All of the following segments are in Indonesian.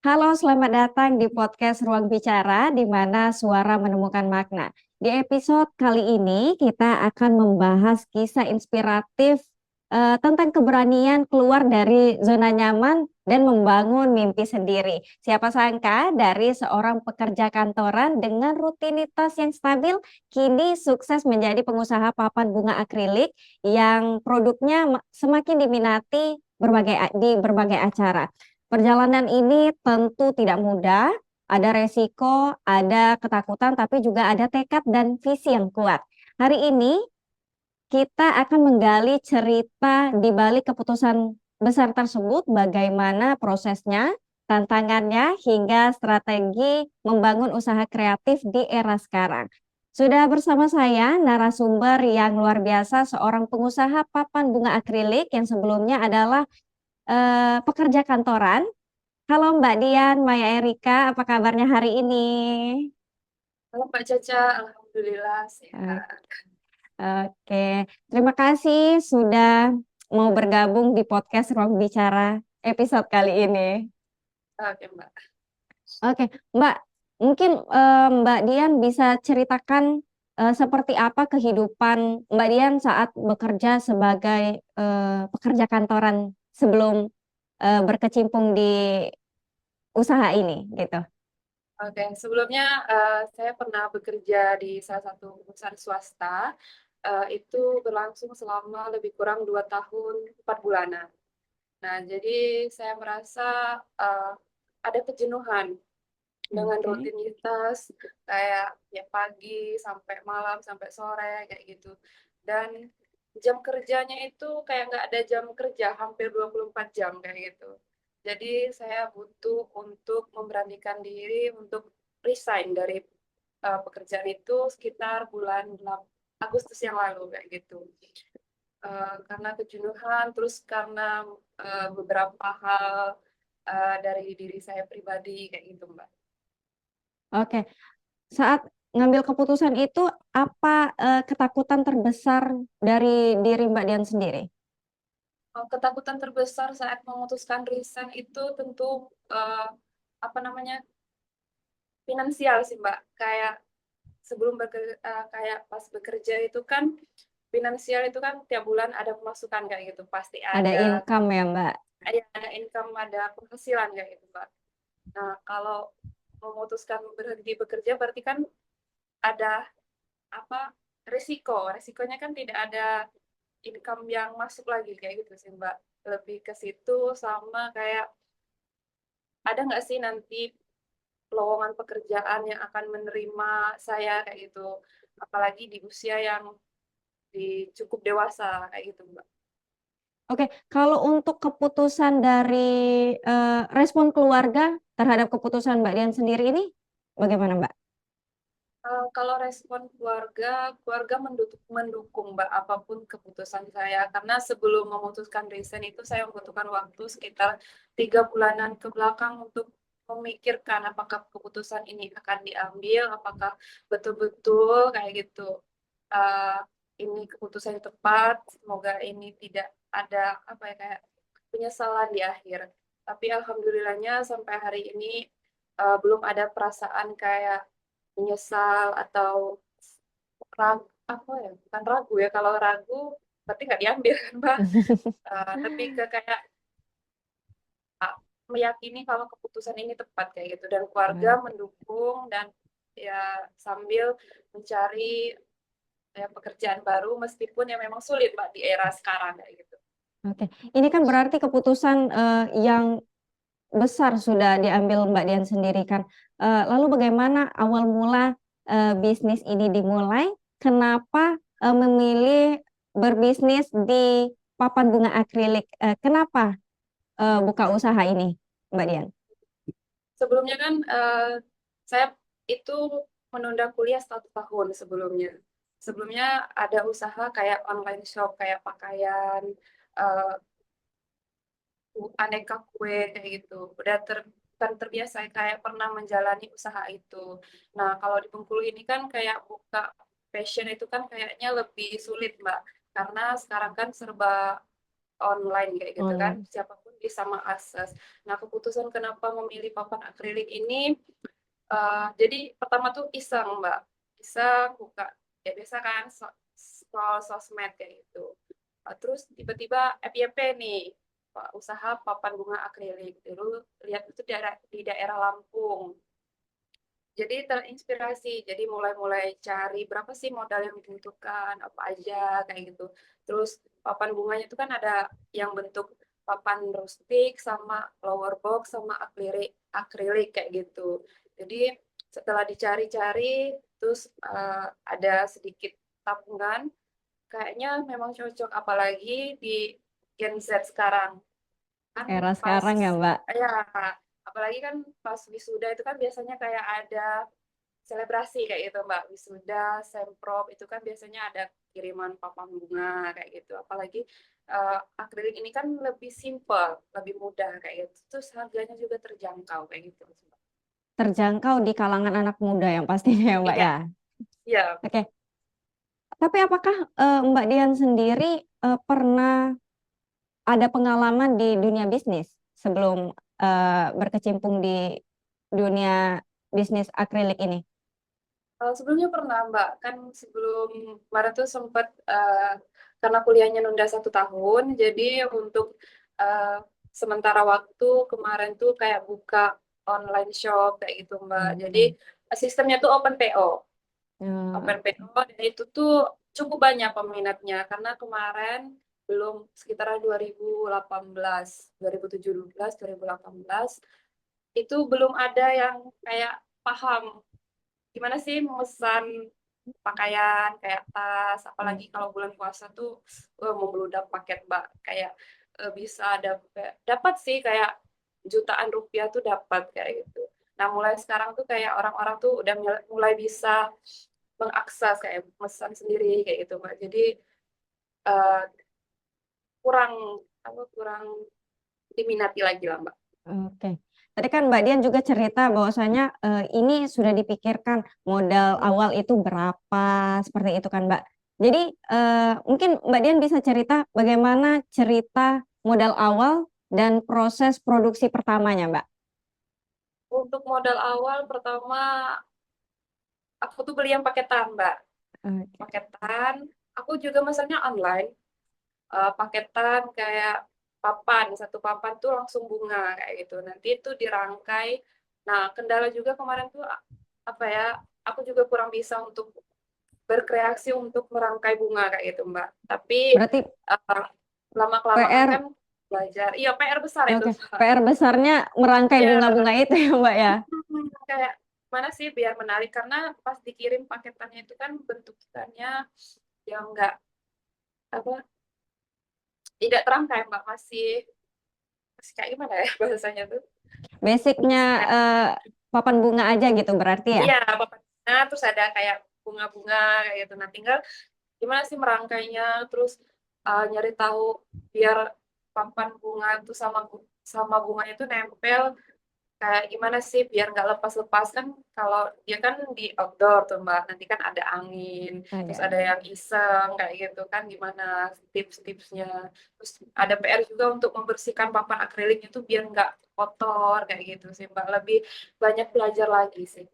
Halo, selamat datang di podcast Ruang Bicara, di mana suara menemukan makna. Di episode kali ini, kita akan membahas kisah inspiratif tentang keberanian keluar dari zona nyaman dan membangun mimpi sendiri. Siapa sangka dari seorang pekerja kantoran dengan rutinitas yang stabil, kini sukses menjadi pengusaha papan bunga akrilik yang produknya semakin diminati di berbagai acara. Perjalanan ini tentu tidak mudah, ada resiko, ada ketakutan, tapi juga ada tekad dan visi yang kuat. Hari ini kita akan menggali cerita di balik keputusan besar tersebut, bagaimana prosesnya, tantangannya, hingga strategi membangun usaha kreatif di era sekarang. Sudah bersama saya narasumber yang luar biasa, seorang pengusaha papan bunga akrilik yang sebelumnya adalah pekerja kantoran. Halo Mbak Dian, Maya Erika, apa kabarnya hari ini? Halo Mbak Caca, Alhamdulillah Eh, sehat. Oke, terima kasih sudah mau bergabung di podcast Ruang Bicara episode kali ini. Oke Mbak. Oke, Mbak, mungkin Mbak Dian bisa ceritakan seperti apa kehidupan Mbak Dian saat bekerja sebagai pekerja kantoran sebelum berkecimpung di usaha ini, gitu. Oke, sebelumnya saya pernah bekerja di salah satu perusahaan swasta. Itu berlangsung selama lebih kurang 2 tahun 4 bulanan. Nah, jadi saya merasa eh, ada kejenuhan dengan Oke. rutinitas kayak ya pagi sampai malam sampai sore kayak gitu. Dan jam kerjanya itu kayak nggak ada jam kerja, hampir 24 jam kayak gitu. Jadi saya butuh untuk memberanikan diri untuk resign dari pekerjaan itu sekitar bulan Agustus yang lalu kayak gitu. Karena kejenuhan, terus karena beberapa hal dari diri saya pribadi kayak gitu, Mbak. Oke, saat ngambil keputusan itu apa ketakutan terbesar dari diri Mbak Dian sendiri? Ketakutan terbesar saat memutuskan resign itu tentu eh, apa namanya finansial sih Mbak. Kayak sebelum bekerja, kayak pas bekerja itu kan finansial itu kan tiap bulan ada pemasukan kayak gitu, pasti Ada ada income ya Mbak? ada income, ada penghasilan kayak gitu Mbak. Nah kalau memutuskan berhenti bekerja berarti kan ada apa resikonya kan tidak ada income yang masuk lagi kayak gitu sih Mbak. Lebih ke situ sama kayak ada nggak sih nanti lowongan pekerjaan yang akan menerima saya kayak gitu, apalagi di usia yang cukup dewasa kayak gitu Mbak. Oke, kalau untuk keputusan dari respon keluarga terhadap keputusan Mbak Dian sendiri ini, bagaimana Mbak? Kalau respon keluarga mendukung Mbak apapun keputusan saya, karena sebelum memutuskan resign itu saya membutuhkan waktu sekitar 3 bulanan ke belakang untuk memikirkan apakah keputusan ini akan diambil, apakah betul-betul kayak gitu. uh, ini keputusan yang tepat, semoga ini tidak ada apa ya kayak penyesalan di akhir. Tapi alhamdulillahnya sampai hari ini belum ada perasaan kayak menyesal atau ragu apa ya bukan ragu ya, kalau ragu berarti nggak diambil kan Mbak. Tapi ke kayak ah, meyakini kalau keputusan ini tepat kayak gitu, dan keluarga Oke. mendukung dan ya sambil mencari ya, pekerjaan baru meskipun ya memang sulit Mbak di era sekarang kayak gitu. Oke. Ini kan berarti keputusan yang besar sudah diambil Mbak Dian sendiri kan. Lalu bagaimana awal mula bisnis ini dimulai? Kenapa memilih berbisnis di papan bunga akrilik? Kenapa buka usaha ini, Mbak Dian? Sebelumnya kan saya itu menunda kuliah 1 tahun sebelumnya. Sebelumnya ada usaha kayak online shop kayak pakaian, eh, aneka kue kayak gitu. Udah kan terbiasa kayak pernah menjalani usaha itu. Nah, kalau di Bengkulu ini kan kayak buka fashion itu kan kayaknya lebih sulit, Mbak. Karena sekarang kan serba online kayak gitu kan, Online. siapapun bisa mengakses. Nah, keputusan kenapa memilih papan akrilik ini, jadi pertama tuh iseng Mbak, iseng buka, ya biasa kan scroll sosmed kayak gitu. Terus tiba-tiba FYP nih, usaha papan bunga akrilik. Dulu lihat itu di daerah Lampung. Jadi terinspirasi, jadi mulai-mulai cari berapa sih modal yang dibutuhkan, apa aja kayak gitu. Terus papan bunganya itu kan ada yang bentuk papan rustik sama flower box sama akrilik akrilik kayak gitu. Jadi setelah dicari-cari, terus ada sedikit tabungan, kayaknya memang cocok apalagi di Gen Z sekarang kan Era pas sekarang ya, Mbak. ya apalagi kan pas wisuda itu kan biasanya kayak ada selebrasi kayak gitu Mbak, wisuda, semprop itu kan biasanya ada kiriman papan bunga kayak gitu. Apalagi akrilik ini kan lebih simple, lebih mudah kayak gitu. Terus harganya juga terjangkau kayak gitu. Terjangkau di kalangan anak muda yang pastinya ya, Mbak Iya, ya. iya. Oke. Tapi apakah Mbak Dian sendiri pernah ada pengalaman di dunia bisnis sebelum berkecimpung di dunia bisnis akrilik ini? Sebelumnya pernah Mbak, kan sebelum kemarin tuh sempat karena kuliahnya nunda 1 tahun, jadi untuk eh, sementara waktu kemarin tuh kayak buka online shop kayak gitu Mbak. Jadi Oke. sistemnya tuh open PO. Eh, Open PO dan itu tuh cukup banyak peminatnya karena kemarin belum sekitar 2018, 2017, 2018 itu belum ada yang kayak paham gimana sih memesan pakaian kayak tas, apalagi kalau bulan puasa tuh membludak paket Mbak, kayak bisa dapat sih kayak jutaan rupiah tuh dapat kayak gitu. Nah, mulai sekarang tuh kayak orang-orang tuh udah mulai bisa mengakses kayak pesan sendiri kayak gitu Mbak. Jadi eh, kurang kurang diminati lagi lah Mbak. Oke. Tadi kan Mbak Dian juga cerita bahwasanya ini sudah dipikirkan modal awal itu berapa, seperti itu kan Mbak. Jadi mungkin Mbak Dian bisa cerita bagaimana cerita modal awal dan proses produksi pertamanya, Mbak. Untuk modal awal pertama aku tuh beli yang paketan Mbak. Oke. Paketan, aku juga mesennya online. Paketan kayak papan, satu papan tuh langsung bunga kayak gitu. Nanti itu dirangkai. Nah, kendala juga kemarin tuh apa ya? Aku juga kurang bisa untuk berkreasi untuk merangkai bunga kayak gitu, Mbak. Tapi Berarti uh, lama kelamaan PR, kan belajar. Iya, PR besar itu, oke, Mbak. PR besarnya merangkai Iya, bunga-bunga itu ya, Mbak ya. kayak mana sih biar menarik karena pas dikirim paketannya itu kan bentukannya yang enggak apa tidak terangkai Mbak, masih masih kayak gimana ya bahasanya tuh. Basicnya Kayak papan bunga aja gitu berarti ya. iya papannya terus ada kayak bunga-bunga kayak gitu. Nah, tinggal gimana sih merangkainya, terus nyari tahu biar papan bunga itu sama bunganya itu nempel kayak gimana sih biar nggak lepas-lepas kan kalau dia kan di outdoor tuh Mbak, nanti kan ada angin, terus Ada. ada yang iseng kayak gitu kan, gimana tips-tipsnya. Terus ada PR juga untuk membersihkan papan akrilik itu biar nggak kotor kayak gitu sih Mbak, lebih banyak belajar lagi sih.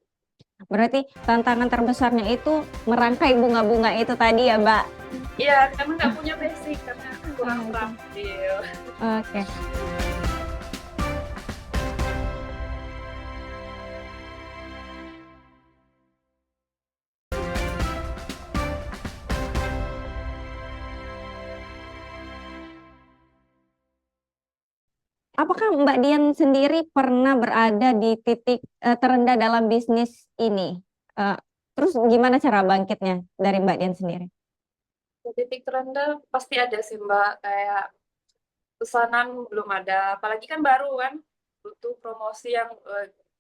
Berarti tantangan terbesarnya itu merangkai bunga-bunga itu tadi ya, Mbak. Iya, karena nggak punya basic, karena kurang Oke. terampil. Oke. Apakah Mbak Dian sendiri pernah berada di titik terendah dalam bisnis ini? Eh, Terus gimana cara bangkitnya dari Mbak Dian sendiri? Di titik terendah pasti ada sih Mbak, kayak pesanan belum ada, apalagi kan baru kan, butuh promosi yang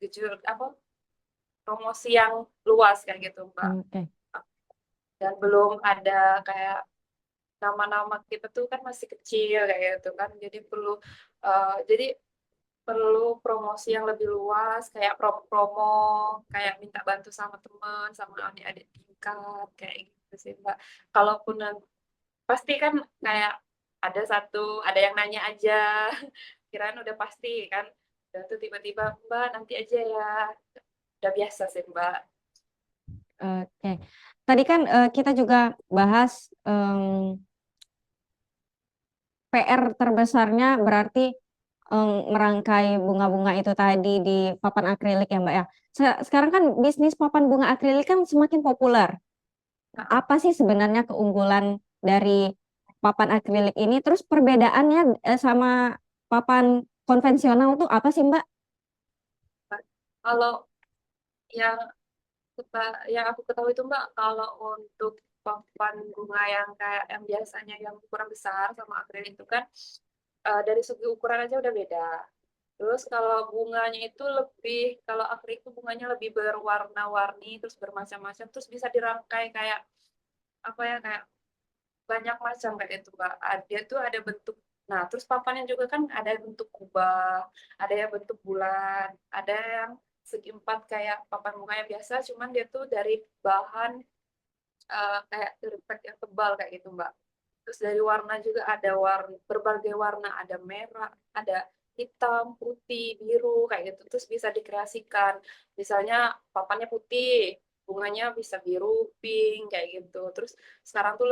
jujur apa promosi yang luas kayak gitu Mbak. Oke. Dan belum ada kayak nama-nama kita tuh kan masih kecil kayak gitu kan, jadi perlu promosi yang lebih luas, kayak promo, kayak minta bantu sama teman, sama adik-adik tingkat, kayak gitu sih, Mbak. Kalaupun pasti kan kayak ada yang nanya aja, kirain udah pasti kan. Dan tuh tiba-tiba, Mbak nanti aja ya. Udah biasa sih Mbak. Oke. Tadi kan kita juga bahas PR terbesarnya berarti merangkai bunga-bunga itu tadi di papan akrilik ya Mbak ya. Sekarang kan bisnis papan bunga akrilik kan semakin populer. Nah, Apa sih sebenarnya keunggulan dari papan akrilik ini? Terus perbedaannya sama papan konvensional tuh apa sih Mbak? kalau yang yang aku ketahui itu Mbak, kalau untuk papan bunga yang kayak yang biasanya yang ukuran besar sama akrilik itu kan dari segi ukuran aja udah beda. Terus kalau bunganya itu kalau akrilik itu bunganya lebih berwarna-warni, terus bermacam-macam, terus bisa dirangkai kayak apa ya, kayak banyak macam kayak itu Mbak. Dia tuh ada bentuk, nah terus papannya juga kan ada yang bentuk kubah, ada yang bentuk bulan, ada yang segi empat kayak papan bunga yang biasa, cuman dia tuh dari bahan kayak teripak yang tebal kayak gitu Mbak. Terus dari warna juga ada berbagai warna, ada merah, ada hitam, putih, biru kayak gitu. Terus bisa dikreasikan. Misalnya papannya putih, bunganya bisa biru, pink kayak gitu. Terus sekarang tuh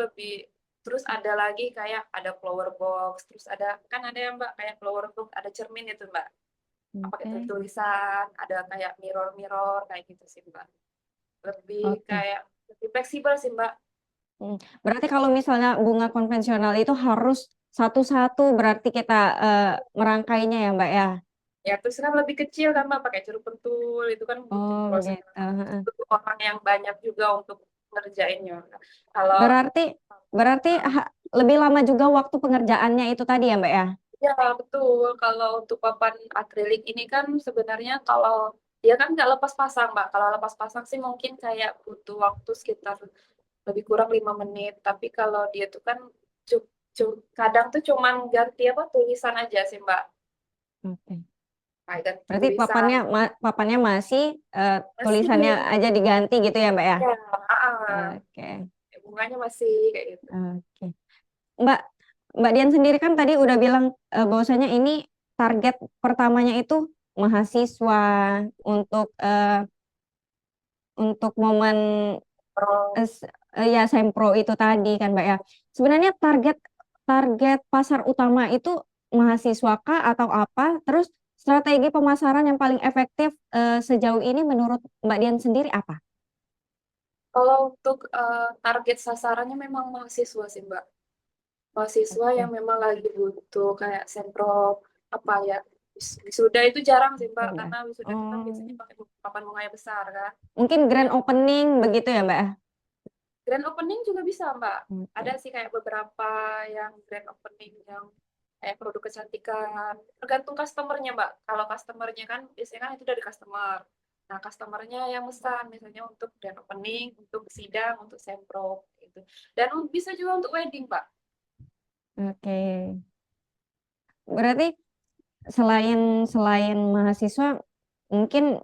terus ada lagi kayak ada flower box, terus kan ada yang Mbak kayak flower box, ada cermin itu Mbak. Apa itu Oke. tulisan, ada kayak mirror-mirror kayak gitu sih Mbak. Oke. Lebih fleksibel sih Mbak. Berarti kalau misalnya bunga konvensional itu harus satu-satu berarti kita merangkainya ya Mbak ya. Ya, terus kan lebih kecil kan Mbak, pakai ceruk pentul, itu kan butuh Oh proses, begitu. Heeh. butuh orang yang banyak juga untuk ngerjainnya. Kalau Berarti berarti lebih lama juga waktu pengerjaannya itu tadi ya Mbak ya. ya betul, kalau untuk papan akrilik ini kan sebenarnya kalau dia kan nggak lepas pasang Mbak, kalau lepas pasang sih mungkin kayak butuh waktu sekitar lebih kurang 5 menit, tapi kalau dia tuh kan kadang tuh cuman ganti apa tulisan aja sih Mbak, Oke. kayak ganti Berarti tulisan. papannya masih tulisannya Masih, aja diganti gitu ya Mbak ya. ya, Oke. bunganya masih kayak gitu. Oke. Mbak Mbak Dian sendiri kan tadi udah bilang bahwasanya ini target pertamanya itu mahasiswa untuk untuk momen Oh, ya Sempro itu tadi kan Mbak ya. Sebenarnya target target pasar utama itu mahasiswa kah atau apa? Terus strategi pemasaran yang paling efektif sejauh ini menurut Mbak Dian sendiri apa? kalau untuk target sasarannya memang mahasiswa sih Mbak. Mahasiswa yang Oke. memang lagi butuh kayak sempro apa ya, wisuda itu jarang sih Mbak, Sudah. karena wisuda itu kan biasanya Oh, pakai papan bunganya besar kan. mungkin Jadi grand yang opening begitu ya Mbak ya? grand opening juga bisa Mbak. Ada Oke. sih kayak beberapa yang grand opening yang kayak produk kecantikan. Tergantung customernya Mbak. Kalau customernya kan biasanya kan itu dari customer. Nah, customernya yang pesan misalnya untuk grand opening, untuk sidang, untuk sempro gitu. Dan bisa juga untuk wedding, Mbak. Oke. Berarti selain selain mahasiswa mungkin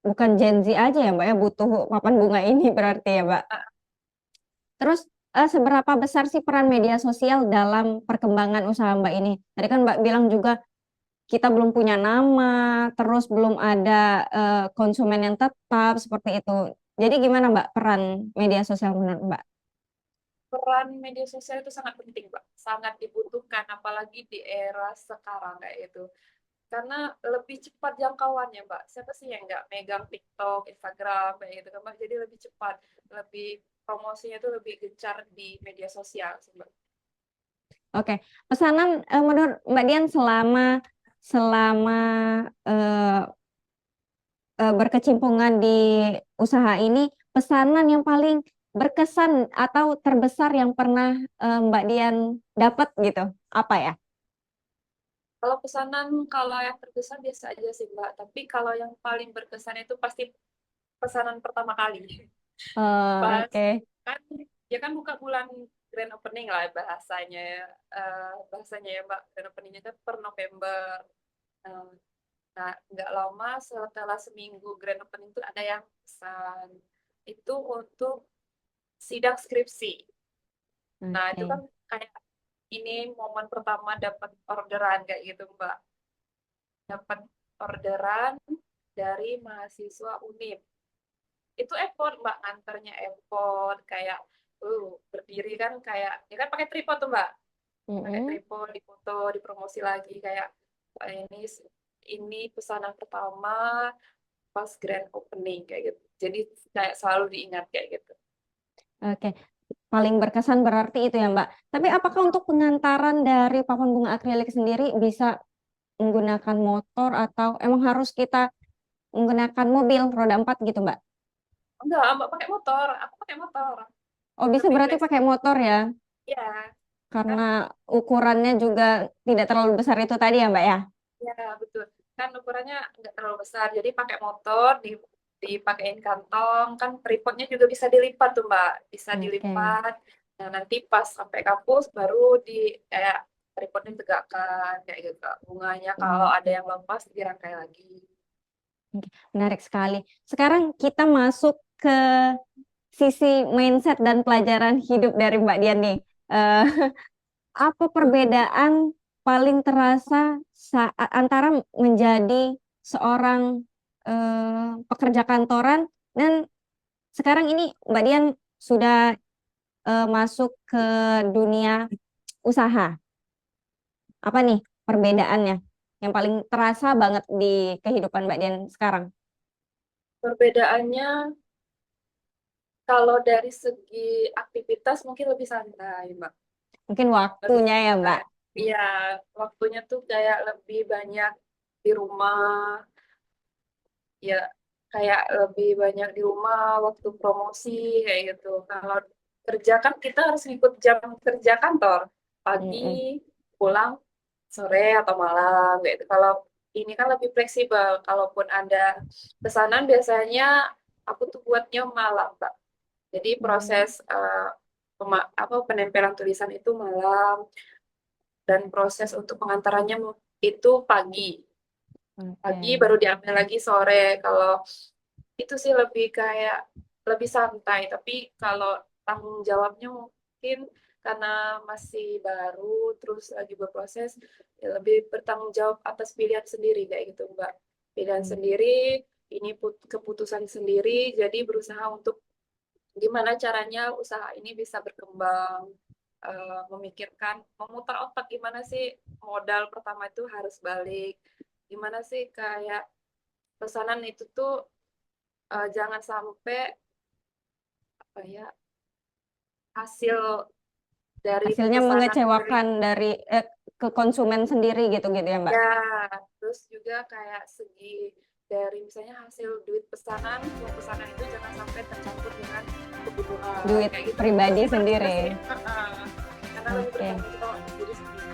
bukan Gen Z aja ya Mbak ya butuh papan bunga ini berarti ya Mbak. Ah, Terus seberapa besar sih peran media sosial dalam perkembangan usaha Mbak ini? Tadi kan Mbak bilang juga kita belum punya nama, terus belum ada konsumen yang tetap seperti itu. Jadi gimana Mbak peran media sosial menurut Mbak? peran media sosial itu sangat penting, Mbak. Sangat dibutuhkan, apalagi di era sekarang kayak itu. Karena lebih cepat jangkauannya, Mbak. Siapa sih yang nggak megang TikTok, Instagram, kayak gitu kan, Mbak. Jadi lebih cepat, lebih promosinya itu lebih gencar di media sosial sih, Mbak. Oke, pesanan menurut Mbak Dian selama selama eh, berkecimpungan di usaha ini, pesanan yang paling berkesan atau terbesar yang pernah Mbak Dian dapat gitu, apa ya? Kalau pesanan, kalau yang terkesan biasa aja sih, Mbak. Tapi kalau yang paling berkesan itu pasti pesanan pertama kali. Pas Oke. kan dia kan buka bulan grand opening lah bahasanya ya. Bahasanya ya Mbak, grand openingnya itu per November. Eh, nah, nggak lama setelah seminggu grand opening itu ada yang pesan itu untuk sidang skripsi. Nah, itu kan Oke. kayak ini momen pertama dapat orderan kayak gitu Mbak. Dapat orderan dari mahasiswa UNIP. Itu effort Mbak, nganternya effort kayak berdiri kan kayak ya kan pakai tripod tuh Mbak. Pakai Mm-mm. tripod, difoto, dipromosi lagi kayak ini pesanan pertama pas grand opening kayak gitu. Jadi kayak selalu diingat kayak gitu. Oke, paling berkesan berarti itu ya Mbak. Tapi apakah untuk pengantaran dari papan bunga akrilik sendiri bisa menggunakan motor atau emang harus kita menggunakan mobil roda 4 gitu Mbak? Enggak, Mbak pakai motor. Aku pakai motor. Oh bisa Lebih berarti pakai fleksibel. motor ya, Ya, kan? karena ukurannya juga tidak terlalu besar itu tadi ya Mbak ya? Ya, betul. Kan ukurannya nggak terlalu besar. Jadi pakai motor, dipakein kantong. Kan tripodnya juga bisa dilipat tuh, Mbak. Bisa Oke. dilipat. Nah, nanti pas sampai kampus baru di kayak tripodnya tegakkan kayak gitu. Bunganya kalau Hmm, ada yang lepas dirangkai lagi. oke. Menarik sekali. Sekarang kita masuk ke sisi mindset dan pelajaran hidup dari Mbak Dian nih. Eh, apa perbedaan paling terasa saat antara menjadi seorang pekerja kantoran dan sekarang ini Mbak Dian sudah masuk ke dunia usaha. Apa nih perbedaannya yang paling terasa banget di kehidupan Mbak Dian sekarang? Perbedaannya kalau dari segi aktivitas mungkin lebih santai, Mbak. Mungkin Lebih waktunya ya Mbak. santai. Iya, waktunya tuh kayak lebih banyak di rumah. Ya kayak lebih banyak di rumah waktu promosi kayak gitu. Kalau kerja kan kita harus ikut jam kerja kantor pagi Mm-mm. pulang sore atau malam kayak gitu. Kalau ini kan lebih fleksibel. Kalaupun ada pesanan biasanya aku tuh buatnya malam, Pak. Jadi proses Hmm, apa penempelan tulisan itu malam dan proses untuk pengantarannya itu pagi. Pagi oke. baru diambil lagi sore. Kalau itu sih lebih kayak lebih santai tapi kalau tanggung jawabnya mungkin karena masih baru terus lagi berproses ya lebih bertanggung jawab atas pilihan sendiri kayak gitu Mbak, pilihan Hmm. sendiri ini keputusan sendiri jadi berusaha untuk gimana caranya usaha ini bisa berkembang, memikirkan memutar otak gimana sih modal pertama itu harus balik gimana sih kayak pesanan itu tuh jangan sampai apa ya hasil dari Hasilnya pesanan dari mengecewakan dari ke konsumen sendiri gitu-gitu ya Mbak. ya terus juga kayak segi dari misalnya hasil duit pesanan uang pesanan itu jangan sampai tercampur dengan kebutuhan Duit kayak gitu pribadi gimana kita sih sendiri. karena lebih Oke. bertanggung jawab diri sendiri.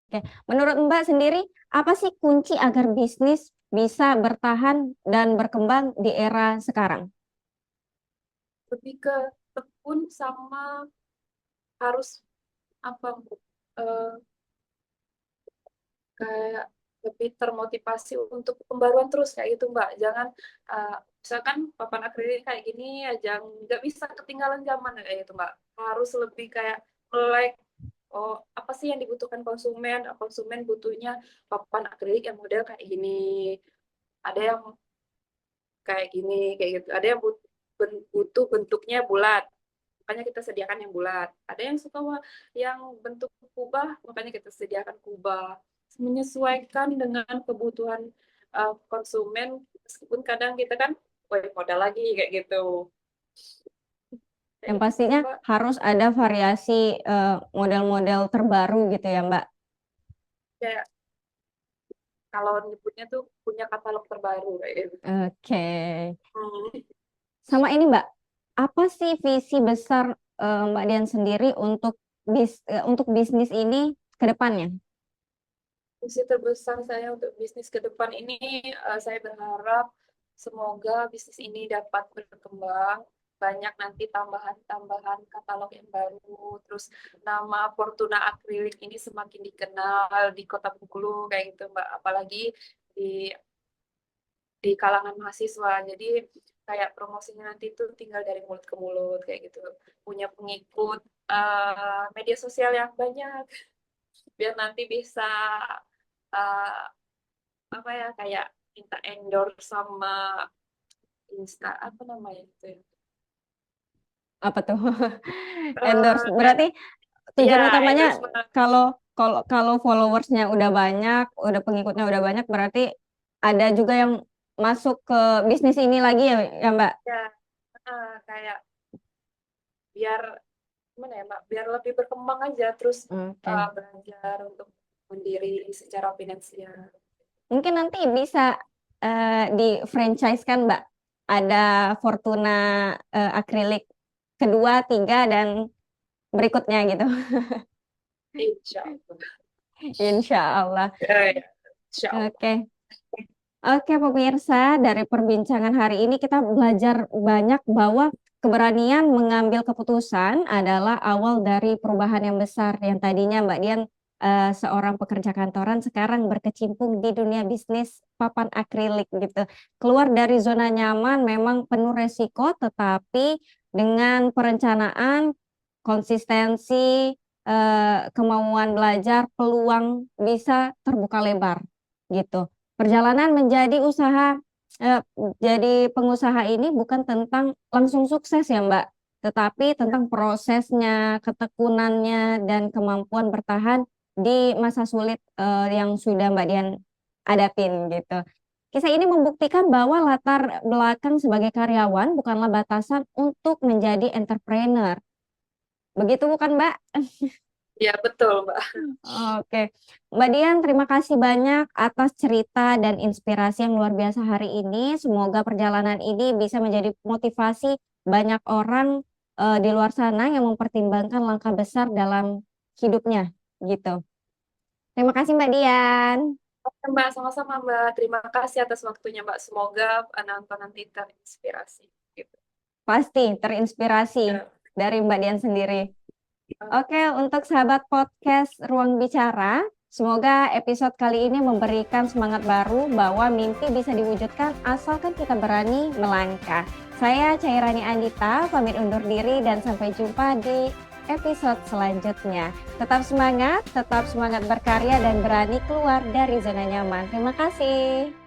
Oke. Menurut Mbak sendiri, apa sih kunci agar bisnis bisa bertahan dan berkembang di era sekarang? Lebih ke tekun sama harus apa eh, kayak lebih termotivasi untuk pembaruan terus kayak gitu Mbak. Jangan misalkan papan akrilik kayak gini aja nggak bisa ketinggalan zaman kayak gitu Mbak. Harus lebih kayak melek oh apa sih yang dibutuhkan konsumen? Konsumen butuhnya papan akrilik yang model kayak gini. Ada yang kayak gini kayak gitu. Ada yang butuh bentuknya bulat. Makanya kita sediakan yang bulat. Ada yang suka yang bentuk kubah, makanya kita sediakan kubah. Menyesuaikan dengan kebutuhan konsumen, meskipun kadang kita kan, wah modal lagi kayak gitu. Yang Kayak gitu sih pastinya Mbak. harus ada variasi model-model terbaru gitu ya Mbak. Kayak kalau nyebutnya tuh punya katalog terbaru kayak gitu. Oke. Hmm. Sama ini Mbak, apa sih visi besar Mbak Dian sendiri untuk untuk bisnis ini ke depannya? Visi terbesar saya untuk bisnis ke depan ini, saya berharap semoga bisnis ini dapat berkembang banyak nanti tambahan-tambahan katalog yang baru. Terus nama Fortuna Akrilik ini semakin dikenal di Kota Bengkulu kayak gitu Mbak. Apalagi di kalangan mahasiswa. Jadi kayak promosinya nanti itu tinggal dari mulut ke mulut kayak gitu. Punya pengikut media sosial yang banyak biar nanti bisa eh, apa ya kayak minta endorse sama Insta apa namanya itu ya. Apa tuh? Endorse. Kayak Berarti ya tujuan utamanya endorsement. kalau kalau kalau followersnya udah banyak, udah pengikutnya udah banyak, berarti ada juga yang masuk ke bisnis ini lagi ya, ya Mbak? Ya kayak biar gimana ya Mbak, biar lebih berkembang aja terus Oke. belajar untuk mandiri secara finansial. Mungkin nanti bisa di franchise kan Mbak. Ada Fortuna akrilik kedua, tiga, dan berikutnya gitu. Insya Allah. Insya Allah. Ya, insya Allah. Oke. Oke, pemirsa, dari perbincangan hari ini kita belajar banyak bahwa keberanian mengambil keputusan adalah awal dari perubahan yang besar. Yang tadinya Mbak Dian seorang pekerja kantoran, sekarang berkecimpung di dunia bisnis papan akrilik gitu. Keluar dari zona nyaman memang penuh resiko, tetapi dengan perencanaan, konsistensi, kemauan belajar, peluang bisa terbuka lebar gitu. Perjalanan menjadi usaha, eh, jadi pengusaha ini bukan tentang langsung sukses ya Mbak, tetapi tentang prosesnya, ketekunannya, dan kemampuan bertahan di masa sulit yang sudah Mbak Dian hadapin gitu. Kisah ini membuktikan bahwa latar belakang sebagai karyawan bukanlah batasan untuk menjadi entrepreneur. Begitu bukan Mbak? Ya, betul Mbak. Oke, Mbak Dian, terima kasih banyak atas cerita dan inspirasi yang luar biasa hari ini. Semoga perjalanan ini bisa menjadi motivasi banyak orang di luar sana yang mempertimbangkan langkah besar dalam hidupnya, gitu. Terima kasih Mbak Dian. Oke, Mbak, sama-sama Mbak. Terima kasih atas waktunya Mbak. Semoga penonton nanti terinspirasi. Gitu. Pasti terinspirasi Ya. dari Mbak Dian sendiri. Oke, untuk sahabat podcast Ruang Bicara, semoga episode kali ini memberikan semangat baru bahwa mimpi bisa diwujudkan asalkan kita berani melangkah. Saya Cairani Andita, pamit undur diri dan sampai jumpa di episode selanjutnya. Tetap semangat berkarya dan berani keluar dari zona nyaman. Terima kasih.